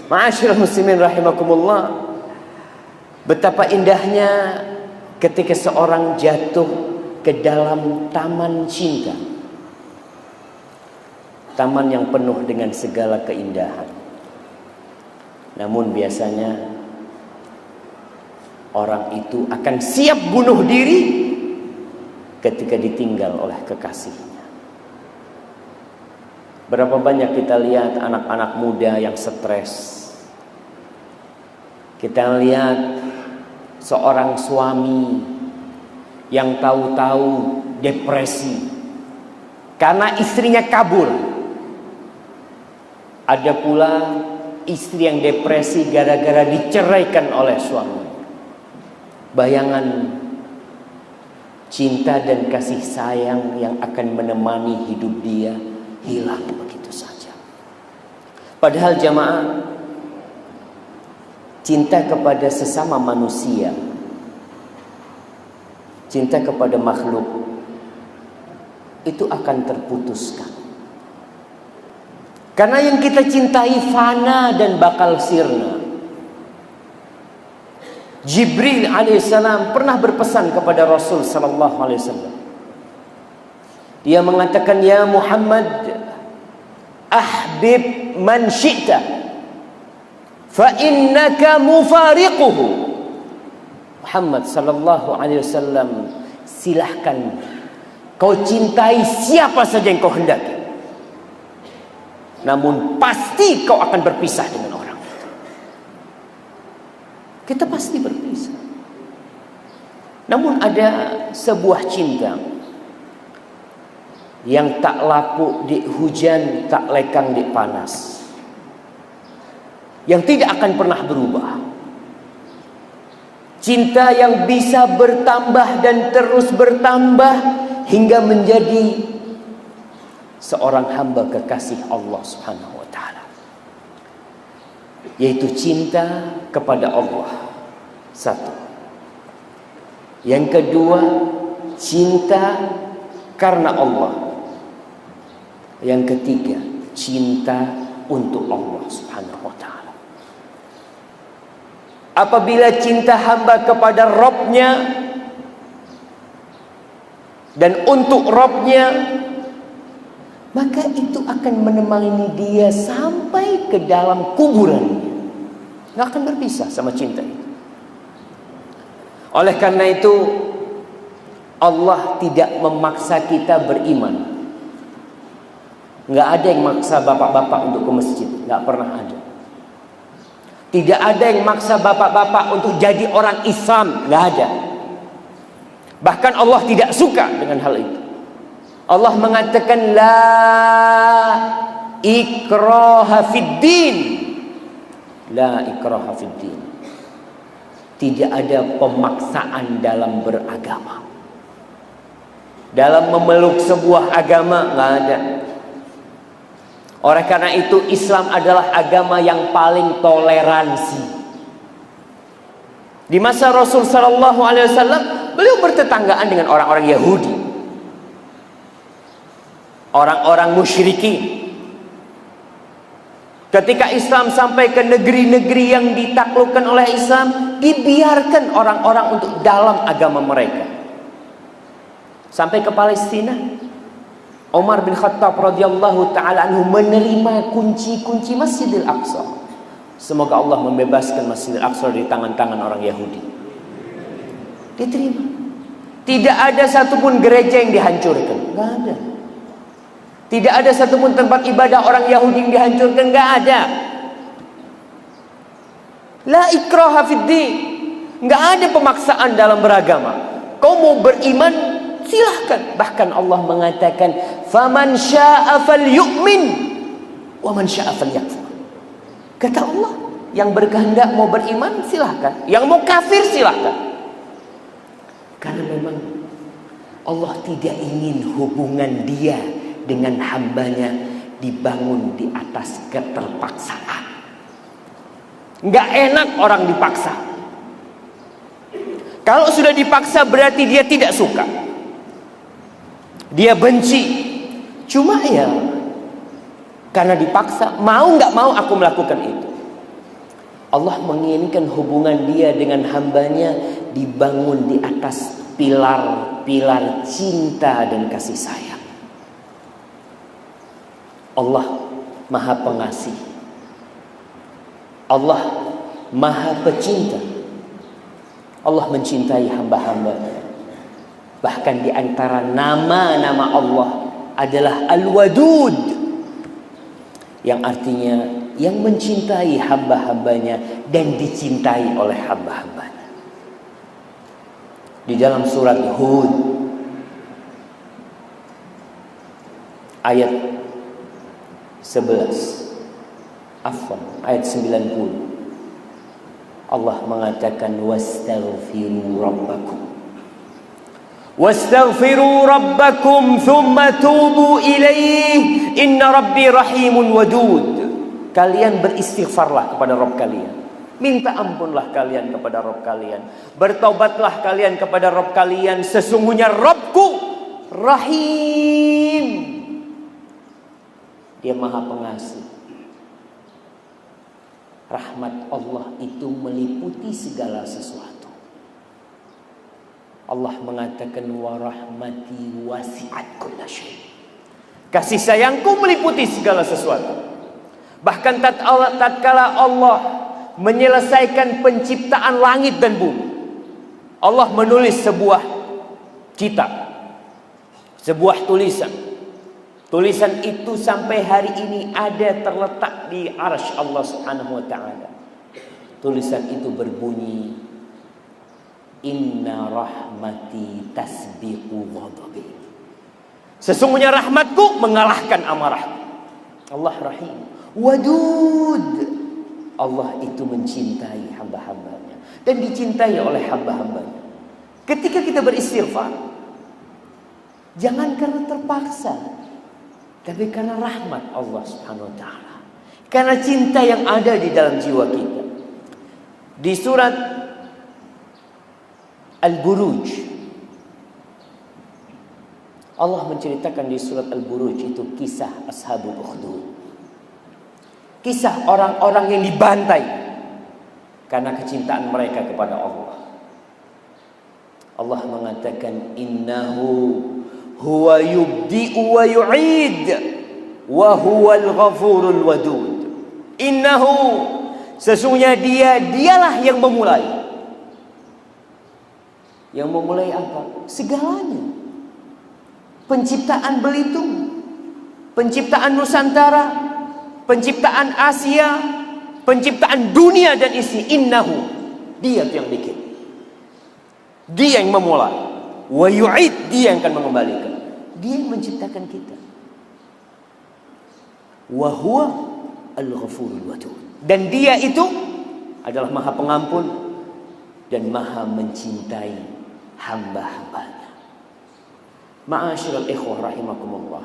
Ma'asyiral muslimin rahimakumullah, betapa indahnya ketika seorang jatuh ke dalam taman cinta, taman yang penuh dengan segala keindahan. Namun biasanya orang itu akan siap bunuh diri ketika ditinggal oleh kekasihnya. Berapa banyak kita lihat anak-anak muda yang stres. Kita lihat seorang suami yang tahu-tahu depresi karena istrinya kabur. Ada pula istri yang depresi gara-gara diceraikan oleh suami. Bayangan cinta dan kasih sayang yang akan menemani hidup dia hilang begitu saja. Padahal jamaah, cinta kepada sesama manusia, cinta kepada makhluk itu akan terputuskan. Karena yang kita cintai fana dan bakal sirna. Jibril alaihissalam pernah berpesan kepada Rasul sallallahu alaihi wasallam. Dia mengatakan, ya Muhammad, ahbib man syi'ta fa innaka mufariquhu. Muhammad sallallahu alaihi wasallam, silahkan kau cintai siapa saja yang kau hendaki, namun pasti kau akan berpisah dengan orang itu. Kita pasti berpisah. Namun ada sebuah cinta yang tak laku di hujan, tak lekang di panas, yang tidak akan pernah berubah. Cinta yang bisa bertambah dan terus bertambah hingga menjadi seorang hamba kekasih Allah Subhanahu wa taala, yaitu cinta kepada Allah. Satu. Yang kedua, cinta karena Allah. Yang ketiga, cinta untuk Allah Subhanahu wa taala. Apabila cinta hamba kepada Rabb-Nya dan untuk Rabb-Nya, maka itu akan menemani dia sampai ke dalam kuburannya. Nggak akan berpisah sama cinta itu. Oleh karena itu, Allah tidak memaksa kita beriman. Nggak ada yang maksa bapak-bapak untuk ke masjid. Nggak pernah ada. Tidak ada yang maksa bapak-bapak untuk jadi orang Islam. Nggak ada. Bahkan Allah tidak suka dengan hal itu. Allah mengatakan la ikraha fid din. La ikraha fid din. Tidak ada pemaksaan dalam beragama. Dalam memeluk sebuah agama nggak ada. Oleh karena itu Islam adalah agama yang paling toleransi. Di masa Rasul sallallahu alaihi wasallam, beliau bertetanggaan dengan orang-orang Yahudi, orang-orang musyrikin. Ketika Islam sampai ke negeri-negeri yang ditaklukkan oleh Islam, dibiarkan orang-orang untuk dalam agama mereka. Sampai ke Palestina, Umar bin Khattab radhiyallahu taala anhu menerima kunci-kunci Masjidil Aqsa. Semoga Allah membebaskan Masjidil Aqsa dari tangan-tangan orang Yahudi. Diterima. Tidak ada satupun gereja yang dihancurkan, nggak ada. Tidak ada satupun tempat ibadah orang Yahudi yang dihancurkan, nggak ada. La ikraha fid din. Nggak ada pemaksaan dalam beragama. Kau mau beriman, silahkan. Bahkan Allah mengatakan, faman syaa'a falyu'min wa man syaa'a falyakfur. Kata Allah, yang berkehendak mau beriman silahkan, yang mau kafir silahkan. Karena memang Allah tidak ingin hubungan dia dengan hambanya dibangun di atas keterpaksaan. Nggak enak orang dipaksa. Kalau sudah dipaksa berarti dia tidak suka, dia benci. Cuma ya karena dipaksa, mau nggak mau aku melakukan itu. Allah menginginkan hubungan dia dengan hambanya dibangun di atas pilar-pilar cinta dan kasih sayang. Allah Maha Pengasih, Allah Maha Pecinta. Allah mencintai hamba-hambanya. Bahkan di antara nama-nama Allah adalah Al-Wadud, yang artinya yang mencintai hamba-hambanya dan dicintai oleh hamba-hambanya. Di dalam surat Hud ayat 90 Allah mengatakan wastaghfiru rabbakum thumma tubu ilaih inna rabbi rahimun wadud. Kalian beristighfarlah kepada Rabb kalian, minta ampunlah kalian kepada Rabb kalian, bertobatlah kalian kepada Rabb kalian, sesungguhnya Rabbku rahim, dia Maha Pengasih. Rahmat Allah itu meliputi segala sesuatu. Allah mengatakan wa rahmati wasi'at kulla syai'. Kasih sayangku meliputi segala sesuatu. Bahkan tatkala Allah menyelesaikan penciptaan langit dan bumi, Allah menulis sebuah kitab, sebuah tulisan. Tulisan itu sampai hari ini ada terletak di arsy Allah Subhanahu wa taala. Tulisan itu berbunyi, inna rahmati tasbiqu ghadabi. Sesungguhnya rahmatku mengalahkan amarahku. Allah rahim, wadud. Allah itu mencintai hamba-hambanya dan dicintai oleh hamba-hambanya. Ketika kita beristighfar, jangan karena terpaksa, tapi karena rahmat Allah Subhanahu wa taala, karena cinta yang ada di dalam jiwa kita. Di surat Al-Buruj, Allah menceritakan di surat Al-Buruj itu kisah Ashabul Ukhdud. Kisah orang-orang yang dibantai karena kecintaan mereka kepada Allah. Allah mengatakan innahu huwa yubdi'u wa yu'id wa huwal ghafurul wadud. Innahu, sesungguhnya dialah yang memulai. Yang memulai apa? Segalanya. Penciptaan Belitung, penciptaan Nusantara, penciptaan Asia, penciptaan dunia dan isi. Innahu, dia yang bikin, dia yang memulai. Wa yu'id, dia yang akan mengembalikan. Dia yang menciptakan kita. Wa huwa al-ghafurul wadud. Dan dia itu adalah Maha Pengampun dan Maha mencintai hamba-hambanya. Ma'asyiral ikhwah rahimakumullah,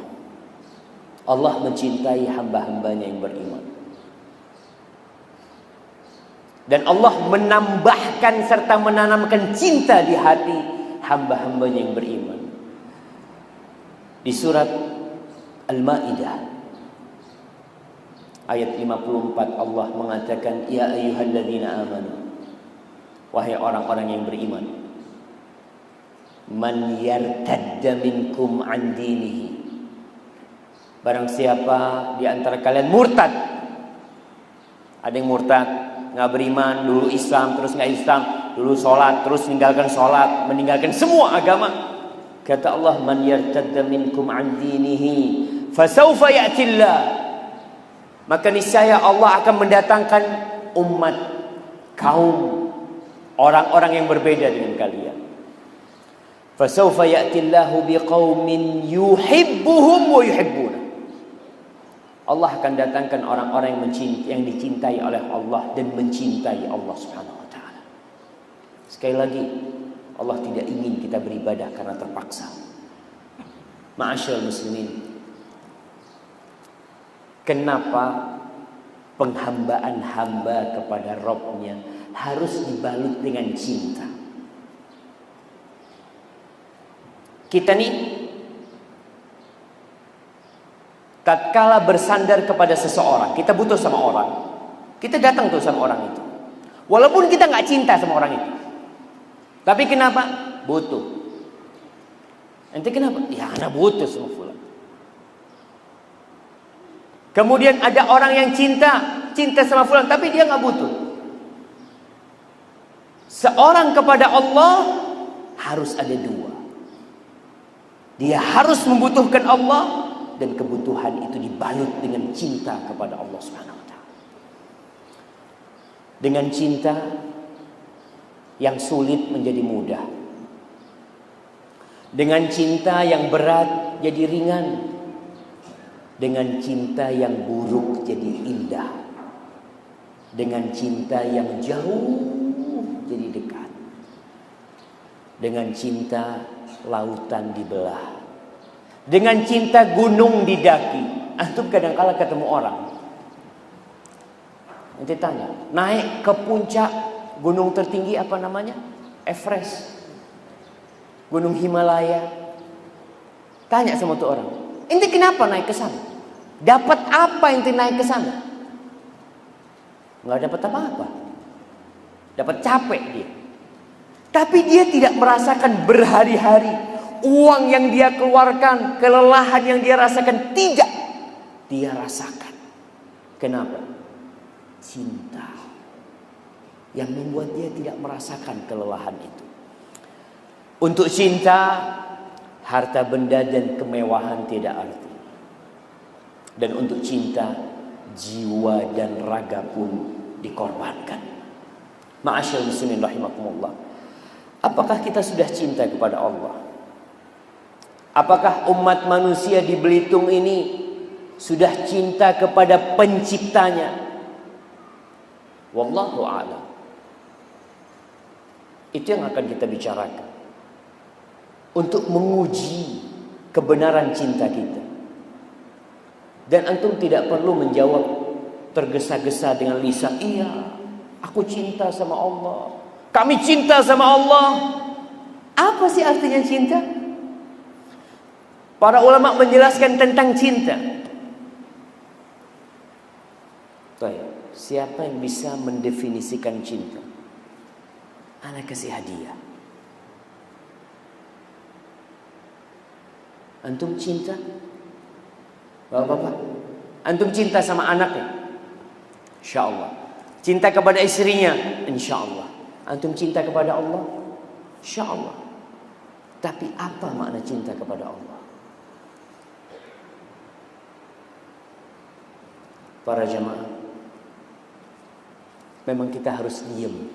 Allah mencintai hamba-hambanya yang beriman. Dan Allah menambahkan serta menanamkan cinta di hati hamba-hambanya yang beriman. Di surat Al-Maidah ayat 54 Allah mengatakan, ya ayyuhalladzina amanu, wahai orang-orang yang beriman, man yartadda minkum an dinihi, barang siapa di antara kalian murtad. Ada yang murtad, nggak beriman, dulu Islam terus nggak Islam, dulu sholat terus meninggalkan sholat, meninggalkan semua agama. Kata Allah, man yartadda minkum an dinihi fasawfa ya'tillah, maka niscaya Allah akan mendatangkan umat, kaum, orang-orang yang berbeda dengan kalian. Fasawfa ya'tillahu biqaumin yuhibbuhum wa yuhibbuna, Allah akan datangkan orang-orang yang dicintai oleh Allah dan mencintai Allah Subhanahu wa taala. Sekali lagi, Allah tidak ingin kita beribadah karena terpaksa. Ma'asyiral muslimin, kenapa penghambaan hamba kepada Rabb-nya harus dibalut dengan cinta? Kita nih tatkala bersandar kepada seseorang, kita butuh sama orang, kita datang tuh sama orang itu. Walaupun kita nggak cinta sama orang itu. Tapi kenapa? Butuh. Ente kenapa? Ya anak butuh sama fulan. Kemudian ada orang yang cinta sama fulan, tapi dia nggak butuh. Seorang kepada Allah harus ada dua. Dia harus membutuhkan Allah, dan kebutuhan itu dibalut dengan cinta kepada Allah Subhanahu wa taala. Dengan cinta yang sulit menjadi mudah. Dengan cinta yang berat jadi ringan. Dengan cinta yang buruk jadi indah. Dengan cinta yang jauh jadi dekat. Dengan cinta lautan dibelah. Dengan cinta gunung didaki. Antum kadang-kala ketemu orang, nanti tanya, naik ke puncak gunung tertinggi apa namanya? Everest, Gunung Himalaya. Tanya sama tuh orang, ente kenapa naik ke sana? Dapat apa ente naik ke sana? Nggak dapat apa-apa. Dapat capek dia. Tapi dia tidak merasakan berhari-hari. Uang yang dia keluarkan, kelelahan yang dia rasakan, tidak dia rasakan. Kenapa? Cinta yang membuat dia tidak merasakan kelelahan itu. Untuk cinta, harta benda dan kemewahan tidak arti. Dan untuk cinta, jiwa dan raga pun dikorbankan. Ma'asyiral muslimin rahimakumullah. Apakah kita sudah cinta kepada Allah? Apakah umat manusia di Belitung ini sudah cinta kepada penciptanya? Wallahu a'lam. Itu yang akan kita bicarakan untuk menguji kebenaran cinta kita. Dan antum tidak perlu menjawab tergesa-gesa dengan lisan, iya, aku cinta sama Allah, kami cinta sama Allah. Apa sih artinya cinta? Para ulama menjelaskan tentang cinta. Siapa yang bisa mendefinisikan cinta? Ana kasih hadiah. Antum cinta? Bapak-bapak, antum cinta sama anaknya? InsyaAllah. Cinta kepada istrinya? InsyaAllah. Antum cinta kepada Allah? InsyaAllah. Tapi apa makna cinta kepada Allah? Para jamaah, memang kita harus diam,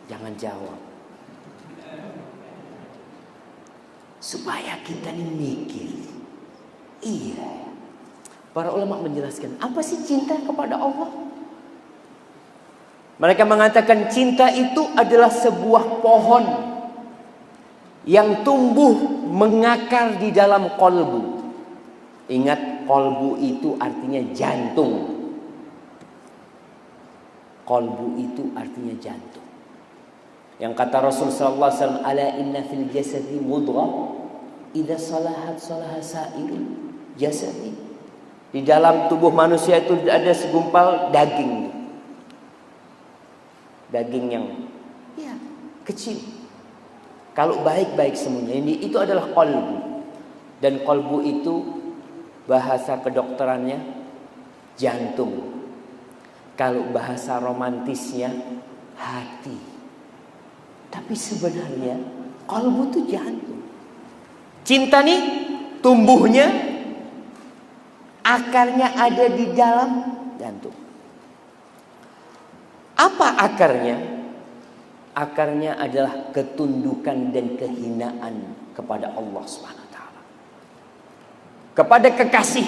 jangan jawab, supaya kita ini mikir. Iya, para ulama menjelaskan apa sih cinta kepada Allah. Mereka mengatakan cinta itu adalah sebuah pohon yang tumbuh mengakar di dalam kolbu. Ingat, kolbu itu artinya jantung. Kolbu itu artinya jantung. Yang kata Rasul sallallahu alaihi wasallam, ala inna fil jasadi mudghah idza salahat salaha sa'irul jasadi. Di dalam tubuh manusia itu ada segumpal daging. Daging yang ya kecil. Kalau baik-baik semuanya. Ini itu adalah kolbu. Dan kolbu itu bahasa kedokterannya jantung. Kalau bahasa romantisnya hati. Tapi sebenarnya kolbu itu jantung. Cinta nih tumbuhnya, akarnya ada di dalam jantung. Apa akarnya? Akarnya adalah ketundukan dan kehinaan kepada Allah SWT, kepada kekasih.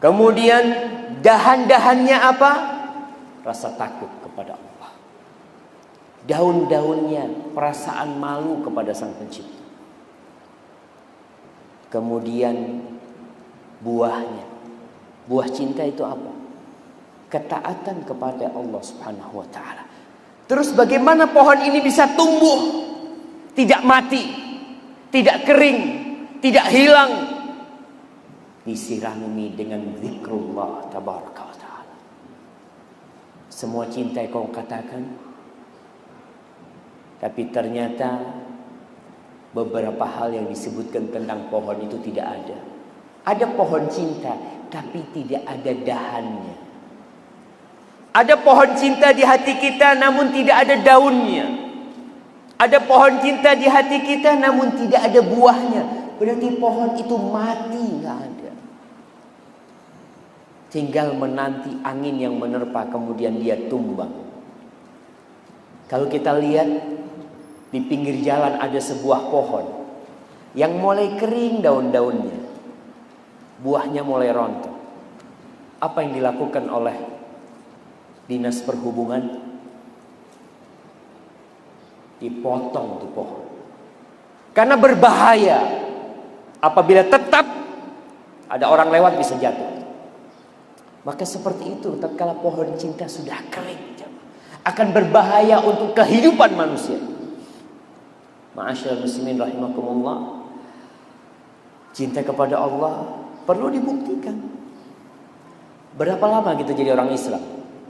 Kemudian dahan-dahannya apa? Rasa takut kepada Allah. Daun-daunnya perasaan malu kepada Sang Pencipta. Kemudian buahnya, buah cinta itu apa? Ketaatan kepada Allah Subhanahu wa taala. Terus bagaimana pohon ini bisa tumbuh, tidak mati, tidak kering, tidak hilang? Disirami dengan zikrullah tabaraka wa taala. semua cinta kau katakan, tapi ternyata beberapa hal yang disebutkan tentang pohon itu tidak ada. Ada pohon cinta, tapi tidak ada dahannya. Ada pohon cinta di hati kita, namun tidak ada daunnya. Ada pohon cinta di hati kita, namun tidak ada buahnya. Berarti pohon itu mati, nggak ada. Tinggal menanti angin yang menerpa, kemudian dia tumbang. Kalau kita lihat di pinggir jalan ada sebuah pohon yang mulai kering daun-daunnya, buahnya mulai rontok. Apa yang dilakukan oleh dinas perhubungan? Dipotong tuh pohon, karena berbahaya. Apabila tetap ada orang lewat bisa jatuh. Maka seperti itu tatkala pohon cinta sudah kering, akan berbahaya untuk kehidupan manusia. Ma'asyiral muslimin rahimakumullah, cinta kepada Allah perlu dibuktikan. Berapa lama kita jadi orang Islam?